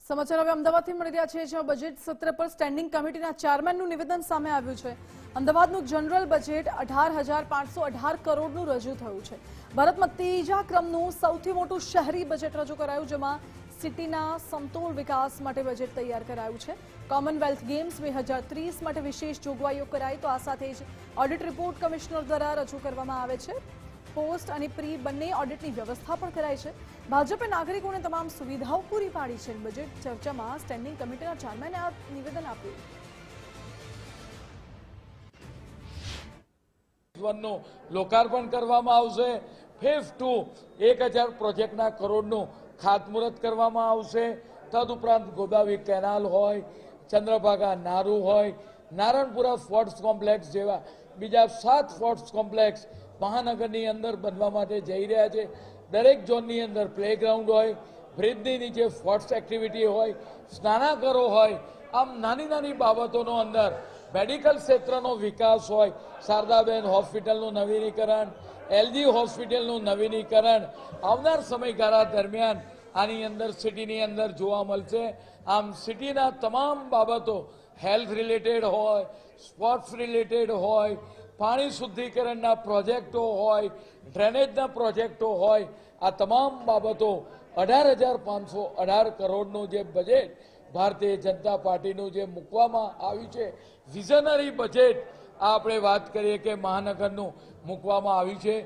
સમાચાર હવે અમદાવાદથી મળી રહ્યા છે, જ્યાં બજેટ સત્ર પર સ્ટેન્ડિંગ કમિટીના ચેરમેનનું નિવેદન સામે આવ્યું છે। અમદાવાદનું જનરલ બજેટ 18,518 કરોડનું રજૂ થયું છે। ભારતમાં ત્રીજા ક્રમનું સૌથી મોટું શહેરી બજેટ રજૂ કરાયું, જેમાં સિટીના સમતોલ વિકાસ માટે બજેટ તૈયાર કરાયું છે। કોમનવેલ્થ ગેમ્સ 2030 માટે વિશેષ જોગવાઈઓ કરાઈ, તો આ સાથે જ ઓડિટ રિપોર્ટ કમિશનર દ્વારા રજૂ કરવામાં આવે છે। પોસ્ટ અને પ્રી બંને ઓડિટની વ્યવસ્થા પણ કરાઈ છે। ભાજપે નાગરિકોને તમામ સુવિધાઓ પૂરી પાડી છે। બજેટ ચર્ચામાં સ્ટેન્ડિંગ કમિટીના ચેરમેને આ નિવેદન આપ્યું। લોકાર્પણ કરવામાં આવશે। ફેઝ 2 1000 પ્રોજેક્ટના કરોડનું ખાતમુહૂર્ત કરવામાં આવશે। તદુપરાંત ગોદાવરી કેનાલ હોય, ચંદ્રભાગા નારું હોય, નારણપુરા સ્પોર્ટ્સ કોમ્પ્લેક્સ જેવા બીજા 7 સ્પોર્ટ્સ કોમ્પ્લેક્સ મહાનગરની અંદર બનવા માટે જઈ રહ્યા છે। દરેક ઝોનની અંદર પ્લેગ્રાઉન્ડ હોય, બ્રિજની નીચે સ્પોર્ટ્સ એક્ટિવિટી હોય, સ્નાનાગરો હોય, આમ નાની નાની બાબતોનો અંદર મેડિકલ ક્ષેત્રનો વિકાસ હોય, શારદાબેન હોસ્પિટલનું નવીનીકરણ, એલજી હોસ્પિટલનું નવીનીકરણ આવનાર સમયગાળા દરમિયાન આની અંદર સિટીની અંદર જોવા મળશે। આમ સિટીના તમામ બાબતો હેલ્થ રિલેટેડ હોય, સ્પોર્ટ્સ રિલેટેડ હોય, પાણી શુદ્ધિકરણના પ્રોજેક્ટો હોય, ડ્રેનેજના પ્રોજેક્ટો હોય, આ તમામ બાબતો 18,518 કરોડનું જે બજેટ ભારતીય જનતા પાર્ટીનું જે મૂકવામાં આવ્યું છે, વિઝનરી બજેટ આપણે વાત કરીએ કે મહાનગરનું મૂકવામાં આવ્યું છે।